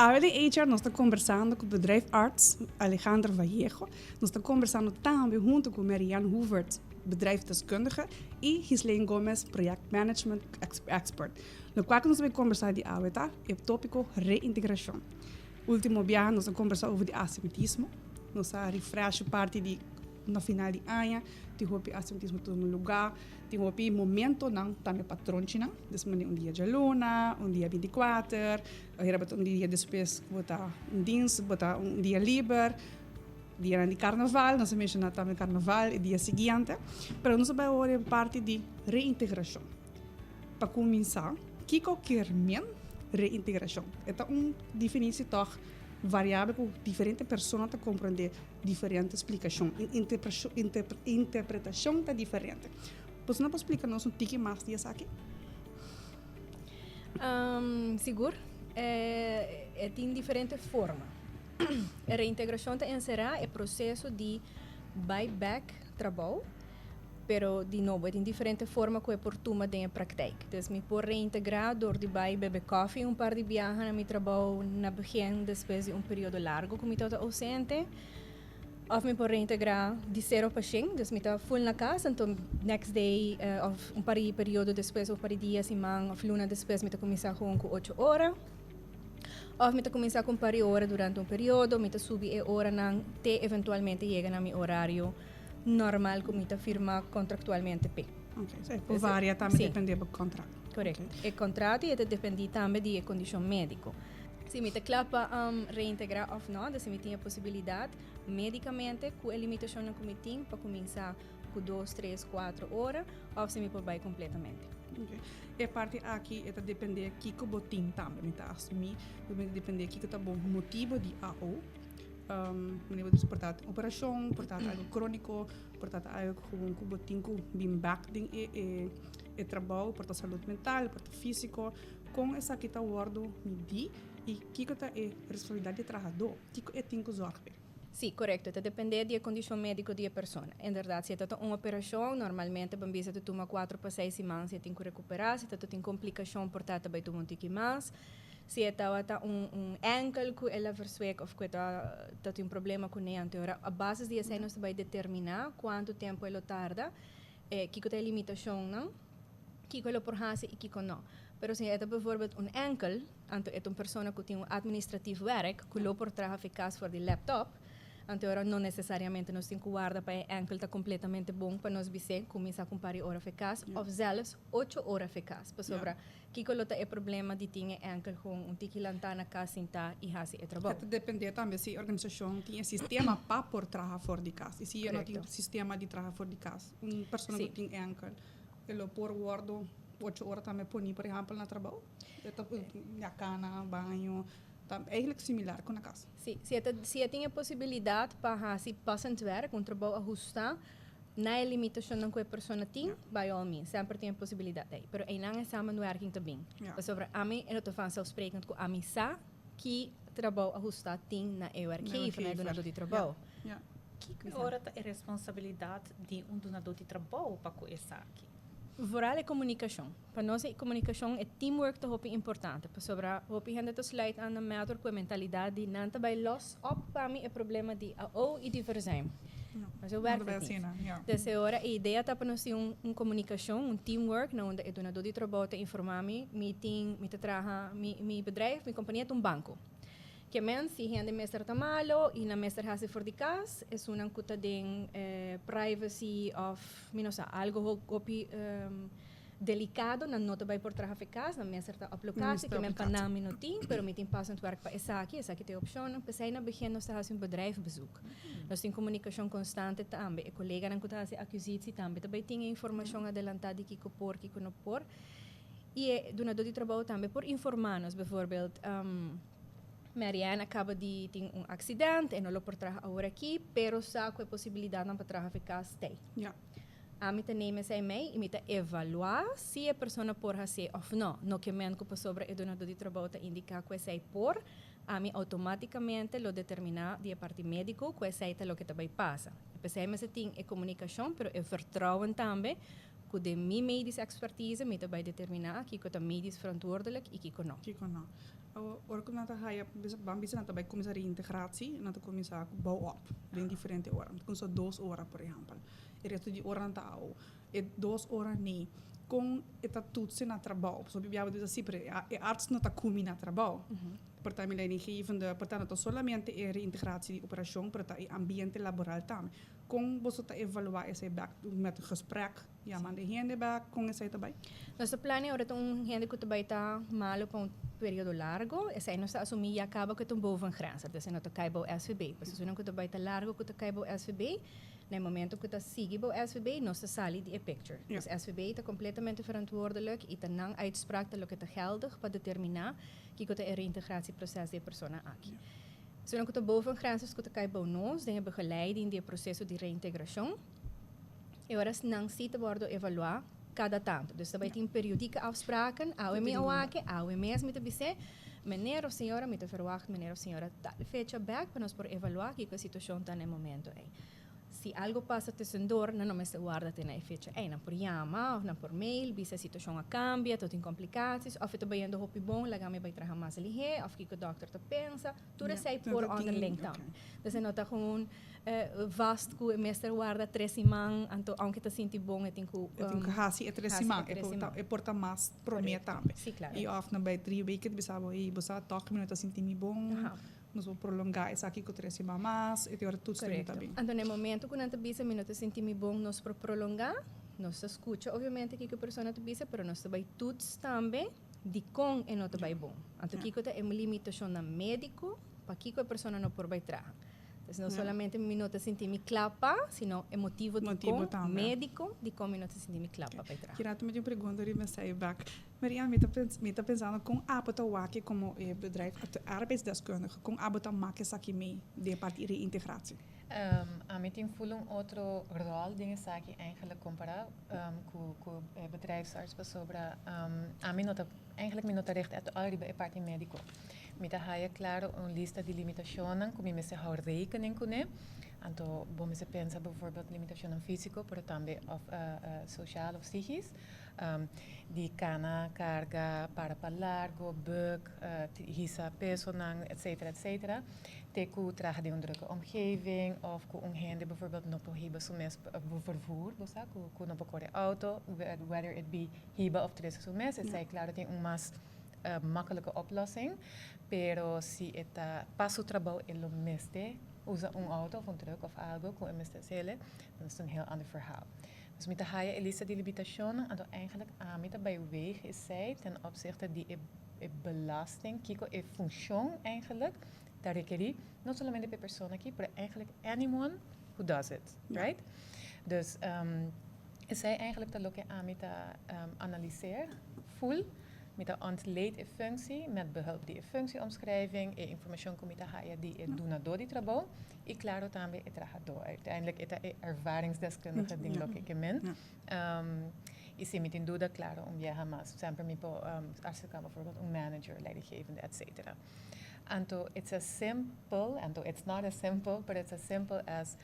Ahora de HR nós estamos conversando com o bedrijf arts Alejandro Vallejo. Nós estamos conversando também junto com Marianne Hoevert, bedrijfsdeskundige, e Ghislaine Gomes, projectmanagement expert. No qual nós vamos conversar de ahorita é o tópico reintegração. Último dia nós vamos conversar sobre o assemitismo. Nós vamos refresh parte de no final de ano, tem o assemitismo todo no lugar, tem o momento não também patrão não, desde dia de luna, dia 24, dia depois botar dienst, botar dia livre, dia de carnaval, nós mencionamos também carnaval, e dia seguinte, mas nós vamos agora parte de reintegração. Para começar, que qualquer reintegração? É definição toch variável com diferentes pessoas para compreender diferentes explicações. Interpretação está diferente. Você não pode explicar-nos tique mais disso aqui? Seguro. Tem diferentes formas. A reintegração está encerrada é processo de buyback trabalho, pero de novo tem diferentes formas que é por turma de praktijk. Dus me por reintegrar door de beber koffie par de viagens na meu trabalho na begin depois de período largo como estou ausente. Of me por reintegrar de 0%, dus me está full na casa, então next day of par de período depois ou par de dias semana of luna depois me está começar com 8 horas. Of me está começar com par de horas durante período, me está subir a hora não te eventualmente chega na meu horário normal como está firma contractualmente p. Okay, so varia também depende do contrato. Correto. Okay. O contrato e depende também da condição médica. Se me clapa reintegrar ou não, se me tem a possibilidade medicamente com a limitação que me tem para começar com 2, 3, 4 horas ou se me pode vai completamente. Okay. E a parte aqui é depender aqui que o botim também está assumir, depender aqui que tá bom motivo de AO. Portanto, operação, portanto, algo crônico, portanto, algo com botinho, bem back e trabalho, portanto, saúde mental, portanto, físico, com essa que está o ordo medir e que está é responsabilidade do trabalhador, que é tem que zorgar. Sim, correto. Isso depende da condição médica da pessoa. Em verdade, se é uma operação, normalmente, bambisa te toma 4 para 6 semanas, você tem que recuperar. Se tem complicação, portanto, vai tomar um pouco mais. Se está ankle que ela versuek of que tem problema com ele, a base de essa nós vai determinar quanto tempo ela tarda, que tem limitação não, que ela por fazer e que não. Pero se é bijvoorbeeld ankle, é uma pessoa que tem administrativo werk, que lo por trabalhar eficaz for de laptop, então não necessariamente nós temos que guardar para a ankle está completamente bom para nós dizer começar com par horas eficaz, ou zelfs 8 horas eficaz, para sobra que colota é problema de ter ankle com tiki lantana casa e hasi é trabalho. Depende também se a organização tem sistema para por trabalhar fora de casa, e se não tem sistema de trabalhar fora de casa, pessoa que tem ankle, ele por guardo 8 horas também põe, por exemplo, no trabalho, na cana, banho. É eigenlijk similar com a casa. Sim, se tem a possibilidade para se passar werk, trabalho ajustar na limitação que a pessoa tem, by all means, sempre tem a possibilidade aí. Mas aí não é samenwerking também. Sobre a mim, eu estou falando zelfsprekend com a mim sa que trabalho ajustar tem na werkgever, na donador de trabalho. Que hora é a responsabilidade de donador de trabalho para começar aqui? Vooral é comunicação. Para nós, a comunicação é teamwork que é importante. Para sobre a gente te sluit aan de matter com a mentalidade de não vai los op para mim é problema de AO e de verzijn. Mas eu werk het niet. Dus agora a ideia está para nós ter comunicação, teamwork, onde o donador de trabalho te informa me trabalha, meu bedrijf, minha companhia tem banco. Que men si gente mestre tá malo e na mestre hasi for de cas é uma coisa de privacy of minosa algo hopi delicado na nota vai por trabalhar cas na mestre tá aplocase que men pana minutinho pero me tem passant werk para essa aqui tem opção pensei na begin nós tá um bedrijf bezoek nós tem comunicação constante também o colega na coisa hasi acquisitie também também tem informação adelantada que por que não por e donador de trabalho também por informar-nos bijvoorbeeld Marianne acaba de ter acidente e não pode trabalhar agora aqui, pero sabe que a possibilidade não para trabalhar ficar stay. A mim também me sai meio e me evaluar se a pessoa pode fazer ou não. No que me ocupa sobre o donador de trabalho te indicar que sai por, a mim automaticamente lo determinar de parte médico que sai o que também passa. Pensei me se tem a comunicação, pero eu vertrouwen também que de minha medische expertise me vai determinar que eu estou medisch verantwoordelijk e que não. Oricum dat je bambisa na bij commissari integratie en dat commissar bouw op in differente oren. Kun so 2 ora por exemplo. E resto di ora tao. E 2 ora nee. Com eta toetsen na trabalho. So bibiava dus assim, e arts não tá comi na trabalho. Portanto, a leidinggevende, portanto, solamente a reintegratie die operatie, portanto, het ambiente laboraal tam. Com você tá evaluar esse back met een gesprek, ja, man de hende back, com esse erbij. Nosso plano é agora gente que vai estar malo por período largo, e aí nós assumir e acaba que boven grenzen. Dus nós cai bo SVB. Mas se não que vai estar largo que cai bo SVB, no momento que sigue bo SVB, nós sali die picture. Ja. Dus SVB está completamente verantwoordelijk e dan een uitspraak dat het geldig para determinar que het reintegratieproces de persona aqui. Se não que boven grenzen que cai bo nós, dan begeleiding die processo de reintegração. E agora não se worden evaluar cada tanto. Dus daarbij tem periodieke afspraken, AOME awake, AOMS met de BC, meneer of senhora met de verwacht, meneer of senhora tal fecha back para nós por evaluar que a situação está no momento aí. Se algo passa tussendoor, não me se guarda na fecha. Não por llama, ou não por mail, se a situação cambia, tot in complicaties, of het bij een hoopje bon, laga me bij traga mais lihe, of que o dokter te pensa, tudo sei por onderling tam. Dus en nota gewoon vast que o mestre guarda 3 semanas, anto aunque te sinti bom, etinku hasi e 3 semanas, e porta mais prometa também. Sim, claro. E of na bij 3 weken bisabo e bosa toch minutos sinti mi bom. Nós vamos prolongar essa aqui com 3 semanas e agora tudo está bem. Então, no momento que nós bisa minutos sentimos bom, nós por prolongar, nós escuta, obviamente, que a pessoa te bisa, mas nós também tudo também de com e não vai bom. Então, aqui é uma limitação na médico, para que a pessoa não por vai trabalhar. Então, não somente minutos sentimos clapa, sino é motivo de com médico, de com minutos sentimos clapa para trabalhar. Kirato met je pergunta die me zei back. Maria, me tá pensando com abota wake como bedrijf arbeidsdeskundige, com abota make saki mee de parte de integratie. A mim tem outro rol dingen saki eigenlijk comparar com bedrijfsarts sobre a mim nota eigenlijk me nota recht uit already bij parte médico. Met hij claro een lista de limitationen, como me se hou rekening com Anto, bom se pensa bijvoorbeeld limitationen físico, pero também of social of psychisch. Die cana, carga, para largo, buk, hisa, peso, etc. Teku traag de drukke omgeving of ku onghende bijvoorbeeld no po hiba sumes vervoer, bosa ku no po kore auto, whether it be hiba of tres sumes, het sei claro tem mas makkelijke oplossing, pero si eta passo trabalho elo meste usa auto of truck of algo com MSTCL, dan is het een heel ander verhaal. Dus met de haaien elisa die limitationen, en eigenlijk met bij weg is zij ten opzichte die belasting, kiko e functie eigenlijk, daar requerir, not solamente per persoon aqui, maar eigenlijk anyone who does it, right? Dus is zij eigenlijk dat ook aan met de analyseer, voel, met de ontleed functie, met behulp die functieomschrijving, informatie met de haaien die doen door die trabajo, e claro também het trajador. Uiteindelijk het ervaringsdeskundige ding dat ik men. E se met in duda, claro, viaja más. Sempre me po arsica bijvoorbeeld een manager, leidinggevende, etc. Anto, it's as simple, anto, it's not as simple, but it's as simple as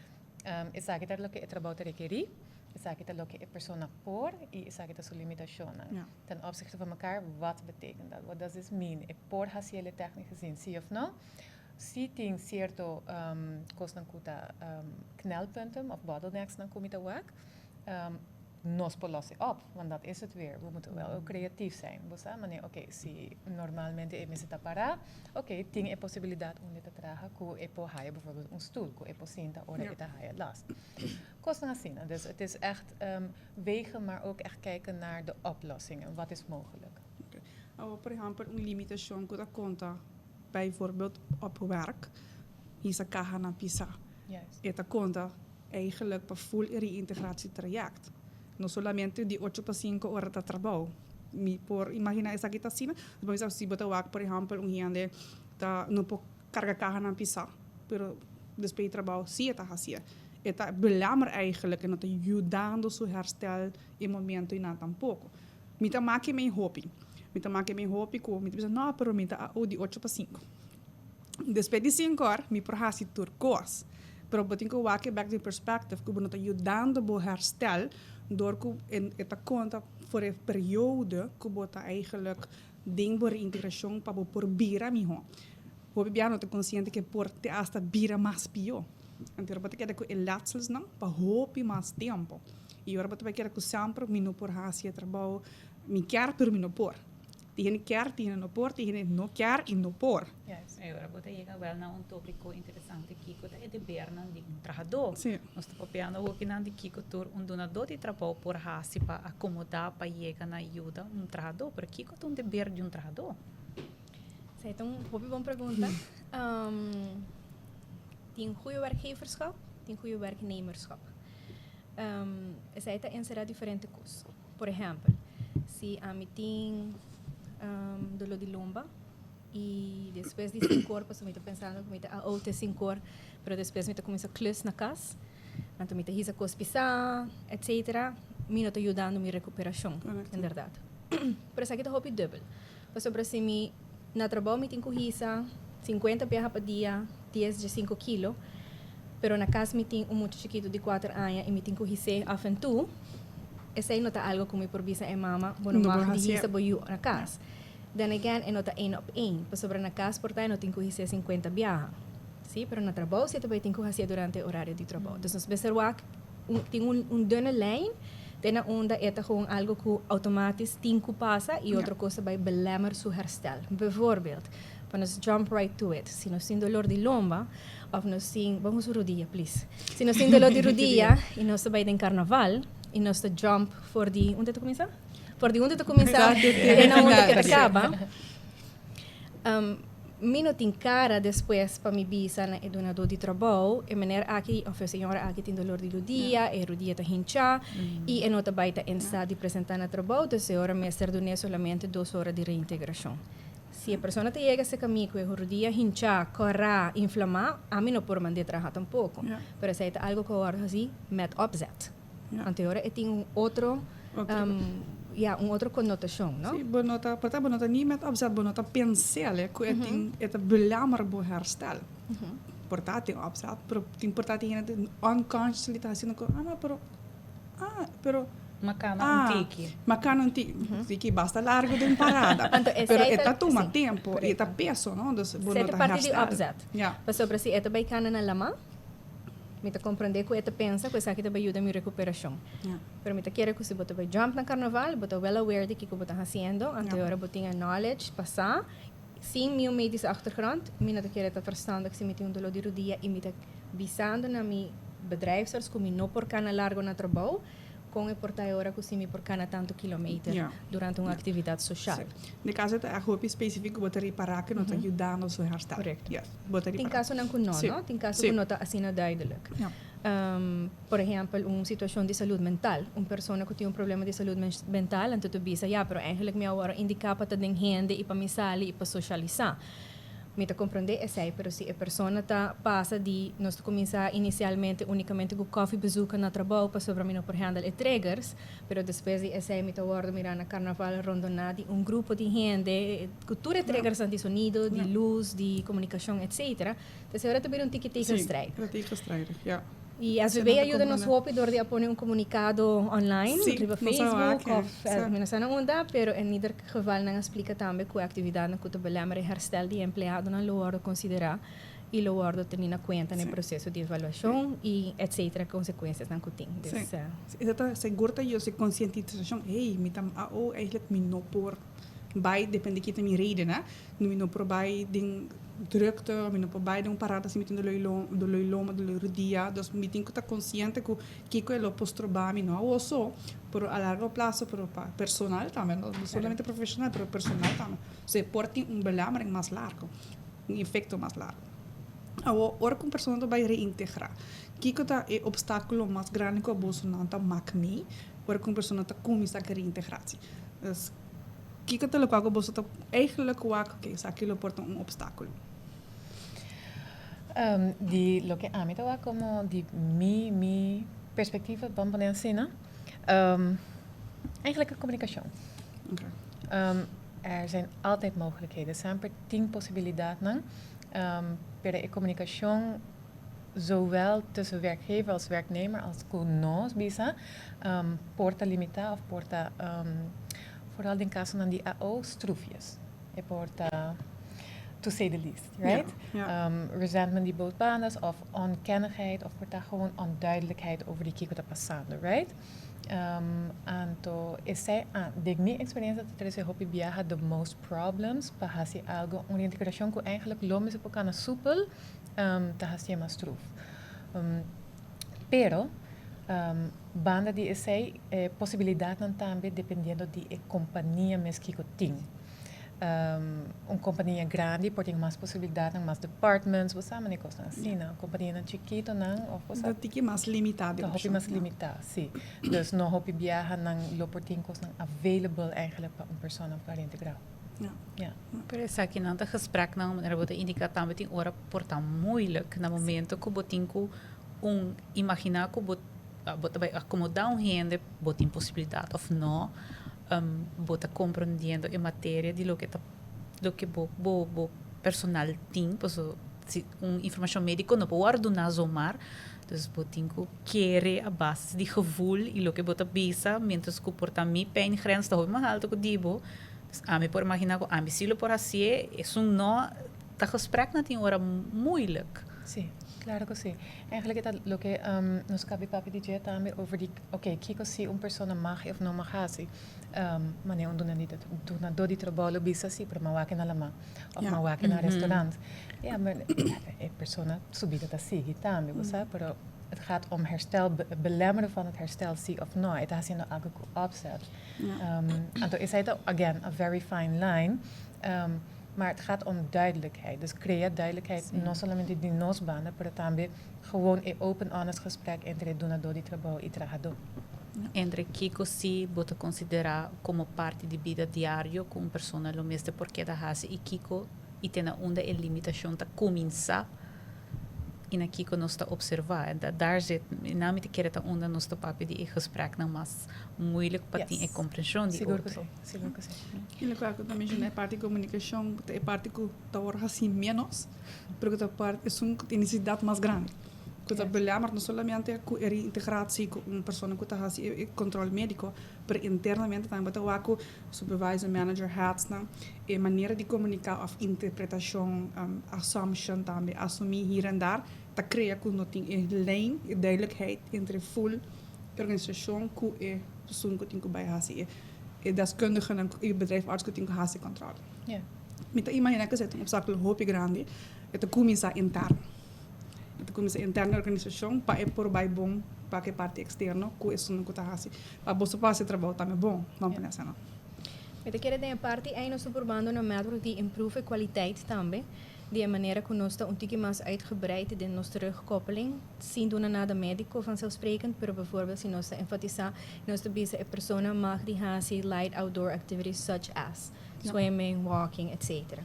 es aqui lo que trabalho te requerir. Is aqui lo que a persona por e is aqui sua limitationen. Ten opzichte van elkaar, wat betekent dat? What does this mean? E por raciale technisch gezien, zie of no? Si tem certo costan kuta knelpunten of bottlenecks dan kom je te werk. Nos lossen op, want dat is het weer. We moeten wel ook creatief zijn. Maar oké, si normalmente me zit para, oké, ting e possibilidad om dit te dragen, ko e po haya bijvoorbeeld een stoel, ko e po sinta ora ita haya last. Kosten gaan dus het is echt wegen, maar ook echt kijken naar de oplossingen. Wat is mogelijk? Por exemplo, een limitatie que conta, bijvoorbeeld op werk, is een caja na pisa. Eta conta eigenlijk para full reintegratietraject. No solamente de 8 para 5 horas de trabajo. Por imaginar essa aqui está assim, depois se botar o por exemplo, gente tá não pode carregar caja na pisa, pero depois trabalho sim está assim. Eta belammer eigenlijk en dat ajudando su herstel in momento e não tampouco. Mita make mijn hobby. Mita make mijn hobby ko mita bisa no, pero mita de 8 para 5. Depois de 5 horas, me prohasi turcos. Pero botin ko wake back the perspective ko bonota ajudando bo herstel door en het conta voor een periode que bota eigenlijk ding por integração para por bira miho. Hope bia não te consciente que por te hasta bira mais pior. Então eu quero que el latsels não para hope mais tempo. E eu quero que sempre mino por hasia trabalho, me quer per mino por. Tiene quer, tiene no por, tiene no quer e no por. Yes. Agora você chega wel na tópico interessante aqui, que é de berna de trabalhador. Sim. Nós estamos falando aqui na de que um donador de trabalho por hasi para acomodar para chegar na ajuda trabalhador, por aqui que de ber de trabalhador. Então, uma boa pergunta. Tem goede werkgeverschap, tem goede werknemerschap. Essa é diferente coisas. Por exemplo, se a mim tem dolor de lomba e depois de 5 horas, eu estou pensando que eu estou ter 5 horas, mas depois eu começo a clus na casa, então eu estou a cospiçar, etc. Eu estou ajudando a minha recuperação, em verdade. Por isso aqui eu estou double. Por sobre se na trabalho eu tenho corrida 50 viagens por dia, 10 de 5 quilos, pero na casa eu tenho muito chiquito de 4 anos e eu tenho corrida a fentu. Essa aí não está algo como por visa é mama, bueno, mag de hisa boiu na casa. Then again, é nota 1 op 1. Para sobre na casa, portanto, não tem que fazer 50 viagens. Sim, pero na trabalho, você também tem que fazer durante o horário de trabalho. Então, nós precisamos tem dunne lijn, tem onda é gewoon algo que automatisch 5 passa e outra coisa vai belemmeren seu herstel. Bijvoorbeeld, para nós jump right to it. Se nós temos dolor de lomba, of nós temos, vamos rodilha, please. Se nós temos dolor de rodilha e nós vai em carnaval, e nós jump for die, onde tu começa? For die onde tu começa, e na onde que acaba. Mino tem cara depois para me bisa na donador de trabalho, e maneira aqui, ou a senhora aqui tem dolor de rodilha, e rodilha está hincha, e a nota baita em estado de apresentar na trabalho, então a senhora me será solamente 2 horas de reintegração. Se a pessoa te chega a esse caminho com a rodilha hincha, correr, inflamar, a mim não pode mandar trabalhar tampouco. Mas é algo que eu acho assim, met opzet. Anterior tem outro outra conotação, não? Sim, bonota, portanto, bonota niet met opzet, bonota pensele, que é belamar bo herstel. Portanto, tem opzet, tem portanto tem unconsciously tá assim, pero Macana um tique, basta largo de parada. Pero está toma tempo, e está peso, não? Então, bonota parte de opzet. Mas sobre se é também cana na lama. Me te compreender que eu pensa que isso aqui também ajuda a minha recuperação. Pero me te quero que se você vai jump na carnaval, você well aware de que você está fazendo, anterior você tem knowledge, passar, sem meu medische achtergrond, me não te quero estar verstanden que se me tem dolor de rodilha e me te visando na mi bedrijfsarts que me não por cana largo na trabalho, com a portadora que se me por cana tanto quilômetro durante uma atividade social. No caso é a roupa específica você reparar que não está ajudando a seu herstel. Correto. Tem caso não com não, tem caso que não está assim duidelijk. Por exemplo, uma situação de saúde mental. Uma pessoa que tem um problema de saúde mental, então tu bisa, pero eigenlijk me agora indicar para ter gente e para me sair e para socializar. Me te compreender essa aí, pero se a pessoa tá passa de nós começar inicialmente unicamente com coffee bezoeken na trabalho para sobre mim por handle e triggers, pero depois de essa aí me te guardo mirar na carnaval rondonado grupo de gente, cultura triggers de sonido, de luz, de comunicação, etc. Então agora também tique strijd. E às vezes ajuda-nos door de pôr comunicado online, via Facebook of na onda, pero em ieder geval não explica também que a atividade não custa belemmeren herstel de empregado não lo considerar e lo ter em conta no processo de avaliação e etc. consequências não tem. Então, seguro que eu se conscientização, me tam eigenlijk me não por bij depende que tem minha rede, né? Me não por bij ding drukte, me não por bij ding parada assim, me tem do loiloma, do rodilha, dus me tem que estar consciente que é lo postrobar, me não ou só por a largo prazo, por personal também, não solamente profissional, pero personal também. Se porta belemmering mais largo, efeito mais largo. Agora com pessoa vai reintegrar. Que é o obstáculo mais grande que o bolso não está macmi, agora com pessoa está começar a reintegração. Que te lo qual você eigenlijk que isso aquilo porta obstáculo. Lo que a mí te va como de mi perspectiva, vamos poner assim, né? Eigenlijk een communicatie. Zijn altijd mogelijkheden. Er zijn 10 possibiliteiten. Per de communicatie, zowel tussen werkgever als werknemer als con nós, bisa, porta limitar of porta vooral in caso van die AO, stroefjes. Je wordt, to say the least, right? Ja. Resentment die bootbanas of onkennigheid of wordt daar gewoon onduidelijkheid over die kiko te passando, right? Anto, essa de minha experiência de trazer hopi viaja the most problems para fazer algo uma integração que eigenlijk lomes é pouco supel, tá hasia mais truf. Pero banda de essa possibilidade não também dependendo de companhia mesmo que tem. Companhia grande porque tem mais possibilidade, mais departments, você sabe, nem coisa assim, não. Companhia chiquito não, ou você Dat is mais limitado. dat hopi mais limitado, sim. Dus no hopi viaja não loporting coisa available eigenlijk para persona para integrar. Ja. Pero essa aqui não tá gesprek não, mas eu indica também tem hora porta moeilijk na momento que botinco imaginar que bota vai acomodar rende bota impossibilidade of não bota compreendendo a matéria de lo que bo personal tem, posso se informação médica não pode ordenar zomar, dus botinco querer a base de gevoel e lo que bota bisa, mientras que porta mi pijn grens tá mais alto que dibo, dus a me por imaginar que a me silo por assim, é não tá gesprek na tem hora moeilijk. Sim, claro que sim. Eigenlijk is dat que nos cabe papi DJ também over die, kiko se persona mag of não mag assim. Maar nee, doen na dodi trabalho bisa si para mawake na lama of mawake na restaurant. Ja, maar persona subida ta sigi também, você pero het gaat om herstel, belemmeren van het herstel, zie of no. Het is in algo opzet. En toen is het again a very fine line. Maar het gaat om duidelijkheid. Dus creëer duidelijkheid, niet solamente die nosbanen, maar também gewoon een open, honest gesprek entre donador e trabalho e trabajador. Entre Kiko si bota considerar como parte de vida diário com uma pessoa lo mesmo porque da hace e Kiko e tem onde a limitação tá começar e na Kiko nós está observar daar zit na me te querer tá onde nós está papi de gesprek não mas moeilijk para ter a compreensão de outro. Seguro que sim. E no caso também é parte de comunicação, é parte que tá hora assim menos, porque a parte é uma necessidade mais grande. Que belemmert não somente a integratie com pessoa que está assim controle médico, mas internamente também está com supervisor, manager, heads, e maneira de comunicar of interpretação, assumption também, assumir hier en daar, dat cria que não tem lijn, duidelijkheid entre full organisação que é pessoa que tem que bij assim, e deskundigen e bedrijfarts que tem que assim controle. Ja. Met imagina que é um obstáculo hoop grande, é começar interno. Então, começa a interna organização para por bem bom para que parte externa com isso não está assim. Para você fazer trabalho também bom, não pensa não. Met de keren de parte aí nós probando na método de improve kwaliteit também, de maneira que nós está tique mais uitgebreid de nossa terugkoppeling, sem doen nada médico vanzelfsprekend, pero bijvoorbeeld se nós enfatizar, nós bisa a persona mag die hasi light outdoor activities such as swimming, walking, etc.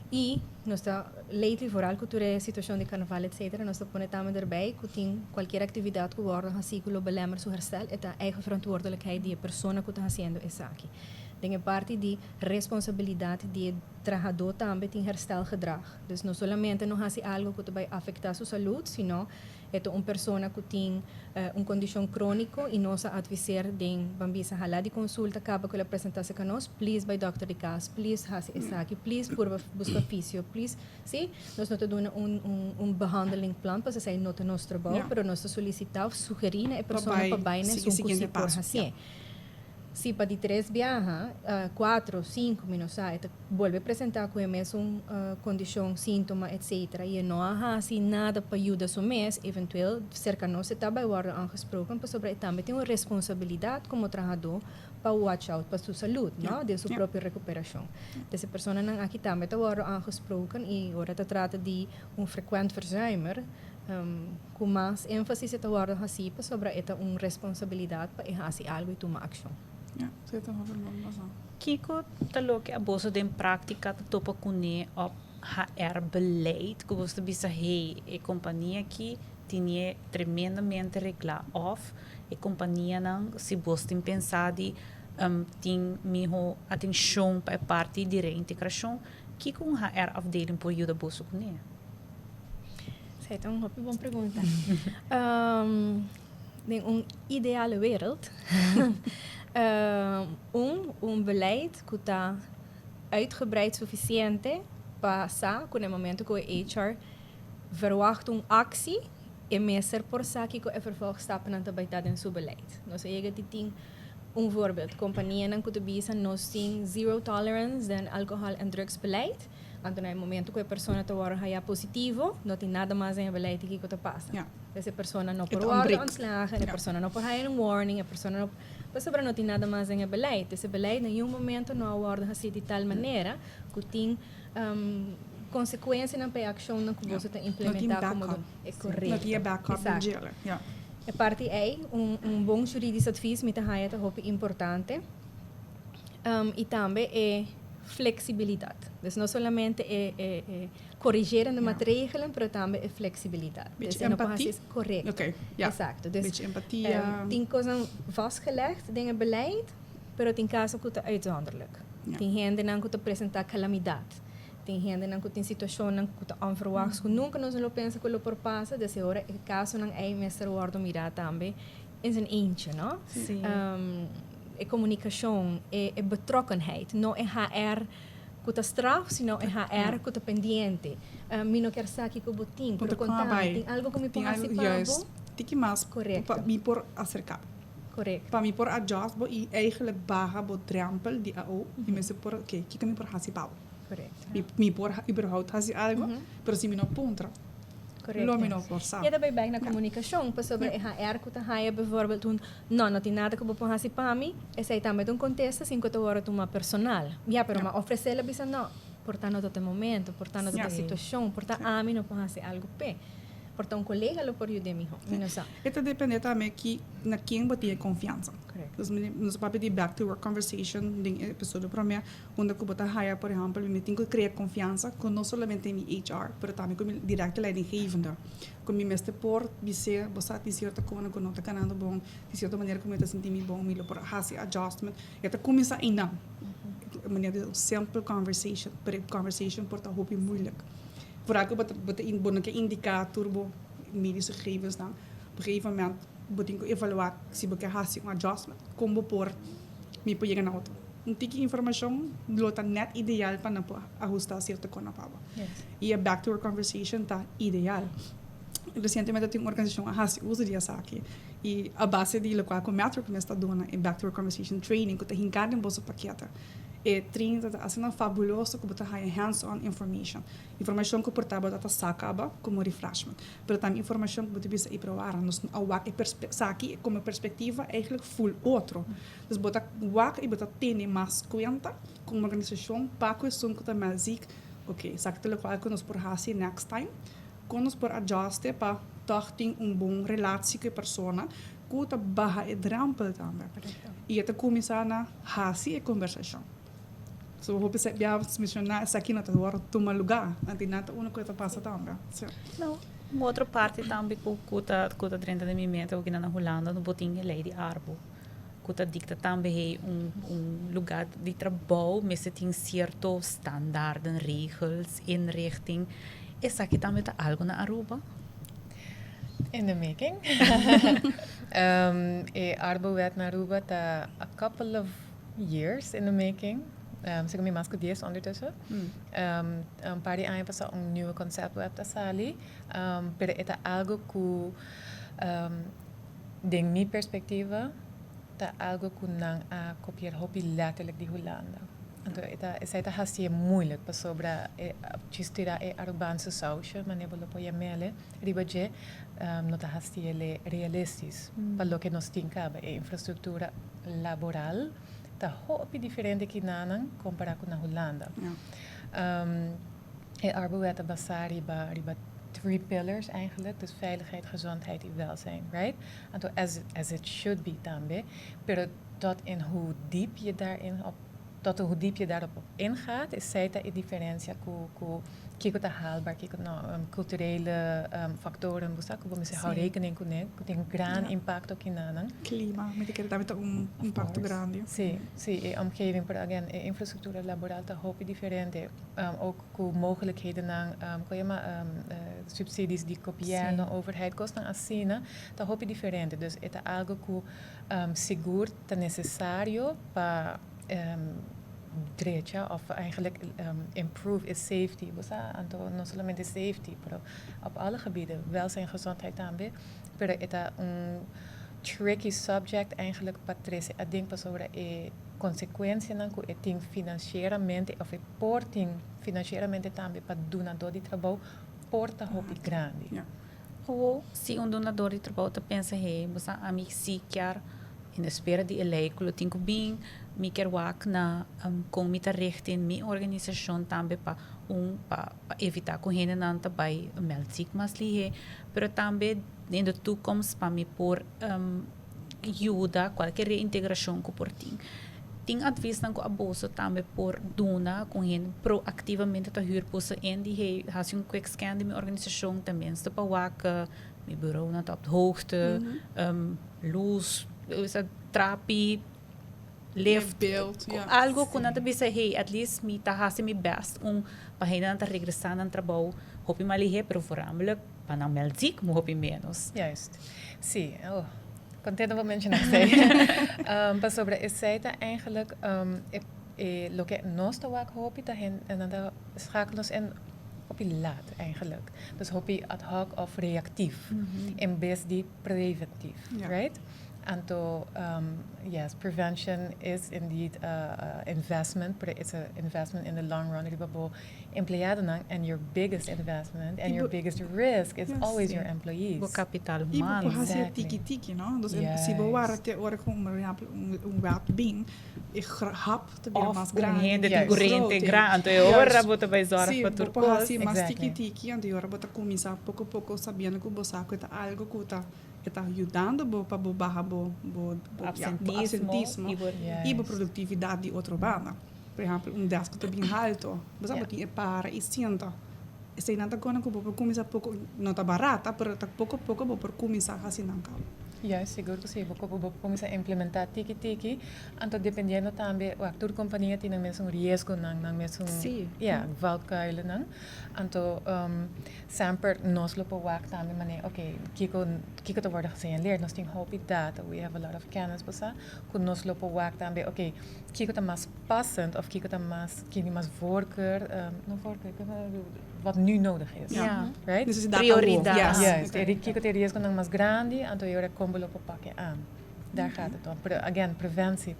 E nós está lately vooral cultura a situação de carnaval etc. Nós está pondo também erbij que tem qualquer atividade que worden assim que lo belemmer su herstel, é a eigen verantwoordelijkheid die a persona que está fazendo essa aqui. Tem a parte de responsabilidade de trabajador também tem herstelgedrag. Dus não somente não faz algo que vai afetar sua saúde, sino é uma pessoa que tem uma condição crônica e nós advisar de bambisa halar de consulta acaba que ela apresentasse com nós, please by doctor de casa, please faz isso aqui, please por buscar fisio, please, sim, nós não temos behandeling plan para sair nota nosso trabalho, mas nós solicitamos sugerir a pessoa para bainar um curso por assim. Se para de 3 viaja, 4, 5 minutos, vuelve a apresentar com a mesma condição, síntoma, etc. E não há assim nada para ajudar o mês, eventueel, cerca nós está bij worden aangesproken, mas sobre também tem uma responsabilidade como trabalhador para watch out para sua saúde, não? De sua própria recuperação. Dessa pessoa não aqui também está worden aangesproken e agora está trata de frequent verzuimer, com mais ênfase está worden assim sobre esta responsabilidade para fazer algo e tomar ação. Ja, zit er wel een Kiko, talo que a bolsa de prática topa com op HR beleid, que você bisa a companhia que tinha tremendamente regla off, a companhia não se você tem pensado tem melhor atenção para a parte de reintegração, que com HR afdeling por ajuda bolsa com ele. Essa é uma boa pergunta. In een ideale wereld beleid que está uitgebreid suficiente para que no momento que o HR verwacht actie e messer por que o vervolgstappen aan te bijten in zijn beleid. Dus je gaat voorbeeld, companhia que te nós tem zero tolerance dan alcohol en drugsbeleid. Então, no momento que a pessoa te worda positivo, não tem nada mais em beleid que te passa. Ja. Essa pessoa não pode worden ontslagen, a pessoa não pode ter warning, a pessoa não pode... não tem nada mais em beleid. Esse beleid, em momento, não aborda assim de tal maneira que tem consequência na ação que você tem implementar como é correto. Não tinha backup in jailer. Ja. A parte é bom jurídico advies met de haia é importante. E também é flexibilidade. Dus não somente corrigir de maatregelen, mas também é flexibilidade. Beetje dus empathie? Correto. Okay, ja. Exacto. Dus, beetje empathie. Tem coisas vastgelegd, dingen beleid, mas tem casos que é uitzonderlijk. Ja. Tem gente que te apresenta calamidade. Tem gente que tem situações que te onverwachts, que nunca nos lo pensa que lo perpassa, dus hora o caso não é mestre worden mirar também in zijn eentje, não? Sim. É comunicação, é betrokkenheid, não é HR que está straf, sino é HR que está pendiente. Me não quer saber que eu botinho, pero contar, tem algo que me pode participar? Tem que mais para me por acercar. Correto. Para me por adjust, e eigenlijk barra bo drempel die AO, e me se por, okay, que me por participar. Correto. Me por überhaupt fazer algo, pero se me não pontra. Correto. Lo me não forçar. E daarbij bij na comunicação, para sobre HR que está bijvoorbeeld não tem nada que eu possa fazer para mim, e sai também um contexto assim que eu vou uma personal. Já, pero mas oferecer a bisa não, portanto todo momento, portanto toda situação, portanto a mim não posso fazer algo pé. Portanto colega lo por ajudar me, não sabe. Isso depende também que na quem botar confiança. Correto. Dus nos papi de back to work conversation, ding episódio para mim, onde eu botar hire, por exemplo, me tenho que criar confiança com não somente mi HR, mas também com mi directe leidinggevende. Com mi mestre por dizer, você dizer que quando eu não está ganhando bom, dizer de maneira como eu senti me bom, me lo por fazer adjustment, e até começar a não. Maneira de simple conversation, pero conversation por tá hopi moeilijk. Vooral dat in boneke indicator bo medische gegevens dan. Op een gegeven moment moet ik evalueren se ik haast een adjustment. Como por me pegar na auto. Tiki informação lota net ideal para ajustar certo com a pava. E a back to work conversation tá ideal. Recentemente eu tenho uma organização a haast usa de aqui. E a base de local com metro que me está dando é back to work conversation training que tá hincado em bolsa paqueta. E 30 assim não fabuloso que botar hands-on informação que portava data sacaba como refreshment, pero também informação que botar bisa iprovar nos awak saki como perspectiva eigenlijk full outro, dus botar wak e botar tem mais conta como organização para questão que também zik, ok, saki te local que nos por hasi next time, que nos por ajuste para torting bom relatie com a persona que tá barra e drempel também, e até começar na hasi e conversação. So, eu pensei que ia mencionar isso aqui, não está agora tomar lugar, antes nada, uma coisa passa também. Não, uma outra parte também que está dentro da minha mente, que na Holanda, no botinho lei de arbo, que está dicta também lugar de trabalho, mas tem certo standaarden, regels, inrichting. Essa aqui também está algo na Aruba? In the making. Arbo wet na Aruba está a couple of years in the making. Zeg maar maar 10 ondertussen. Een paar jaar passar nieuwe concept web da sali. Pero é algo que de minha perspectiva tá algo que não a copiar hobby letterlijk die Holanda. Então é haste moeilijk para sobre chistura e arrobanse sausje, mas nem bolo poia mele. Ribaje não tá haste ele realistis. Para lo que nos tem cabe é infraestrutura laboral. Tá hopi diferente que nanang comparado com na Holanda. Arbowet basar riba 3 pillars eigenlijk, dus veiligheid, gezondheid en welzijn, right? En as it should be também, pero tot in hoe diep je daarin op tot hoe diep je daarop ingaat, is zij de differentie kiko ta haalbaar, kiko culturele factoren, busa ko bumisi hou rekening com tem gran impacto kinanang. Clima, met ik daar met een impacto grande. Sí, omgeving, pero again, infrastructura laboral ta hopi diferente, ook com mogelijkheden na subsidies die copiar na overheid costan assina, ta hopi diferente, dus é algo que seguro, ta necessário para direito, of eigenlijk improve is safety. No solamente safety, pero op alle gebieden, welzijn, gezondheid também. Pero é tricky subject eigenlijk patrese a ding pas sobre consequência não que tem financeiramente of porting financeiramente também para donador de trabalho porta hopi grande. Ou se donador de trabalho pensa você a mim se quer in espera de eleikulo tinko bem me quer wak na com mita recht in minha organização também para evitar correndo não também melzik mas lihe pero também dentro do toekomst para me por ajuda qualquer reintegração que por tem advies dan ko abuso também por dona com hen proativamente ta huur posa en die has een quick scan de minha organização também sta para wak me bureau na op de hoogte luz trapi lift algo que nada bisa at least me ta hasi me best para ainda ta regressar no trabalho hopi mali pero voornamelijk para não melzik mo hopi menos juist sim contente om mentionar pas sobre essa eigenlijk lo que nós te wak hopi ta hen en dan schakelen en op je laat eigenlijk dus hopi ad hoc of reactief en best die preventief right. And yes, prevention is indeed investment, but it's an investment in the long run. And your biggest investment and your biggest risk is always your employees. O capital humano. E você tiki-tiki, não? Dus se boa até hora com wat bem, e hap te bem mais grande. Gente tem que reintegrar, então hora bota vai zora para tudo. Sim, mas tiki-tiki, então hora bota começar pouco a pouco sabendo que você está algo que está ajudando para barrar absentismo e a produtividade de outro bana. Por exemplo, desk que está bem alto, você pode para e senta. Se não está com que começar pouco, não está barata, mas pouco a pouco vou começar assim não calma. Juist, seguro que sim. Vou começar a implementar tiki-tiki. Então, dependendo também, a toda companhia tem mesmo risco, não mesmo valkuilen, não. Então, sempre nós lopen waak também, mas ok, kiko te worden gesignaleerd, nós tem hopi data, we have a lot of kennis, besa. Kun nós lopen waak também, ok, kiko te mas passend of kiko te mas voorkeur, wat nu nodig is. Right? Dus prioridade. Juist, kiko te risco não mas grande, então eu combo lopen pakken aan. Daar gaat het om. Again, preventie.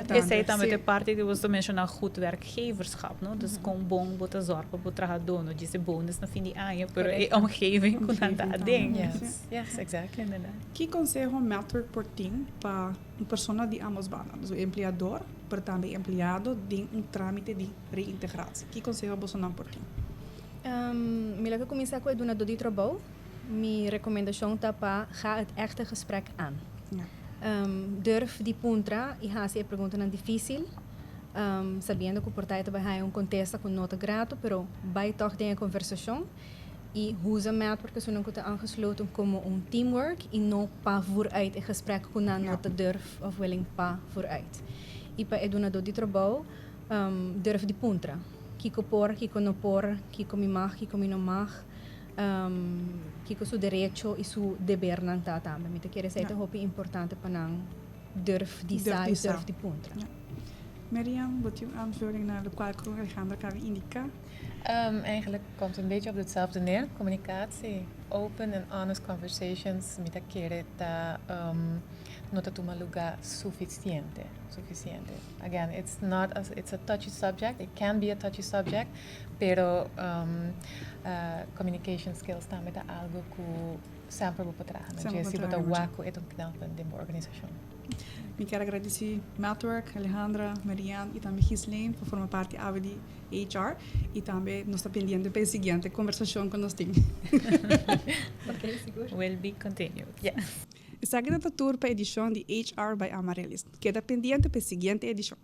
Essa aí também é parte de você mencionar goed werkgeverschap, no? Dus com bom botar zorg para o trabalhador, no? Disse bônus no fim de ano, pero é omgeving com tanta ding. Yes, exactly. Que conselho Meltwork por ti para uma pessoa de ambos banas, dus o empregador, pero também empregado, de trâmite de reintegração. Que conselho você não por ti? Melhor que começar com o donador de trabalho. Mijn recomendatie is para ga het echte gesprek aan. Durf die puntra e hace a pergunta não difícil, sabendo que o portaito vai ter contexto com nota grato, pero vai toch ter a conversação e usa met porque ze não está aangesloten como teamwork e não para vooruit in gesprek com a nota durf of willing para vooruit. E para o donador de trabalho, durf die puntra. Kiko por, kiko no por, kiko mi mag, kiko mi no mag. Kiko su direito e su deber não tá também. Então quer dizer que é importante para não durf die saai, durf die punten. Miriam, wat je aanvulling naar de kwalkroeg gaan we elkaar indica? Eigenlijk komt het een beetje op hetzelfde neer. Communicatie, open and honest conversations. Met keren dat nota toma lugar suficiente. Again, it's a touchy subject. It can be a touchy subject, pero communication skills também é algo que sempre vou trabalhar. Jesse, vou trabalhar com a organização. Eu quero agradecer Meltwork, Alejandra, Marianne e também Gislaine por formar parte da AVD HR e também nós estamos pendentes para a seguinte conversação que nós temos. Ok, seguro. Will be continued. Yes. Segue na tour para a edição de HR by Amarelys. Queda pendente para a seguinte edição.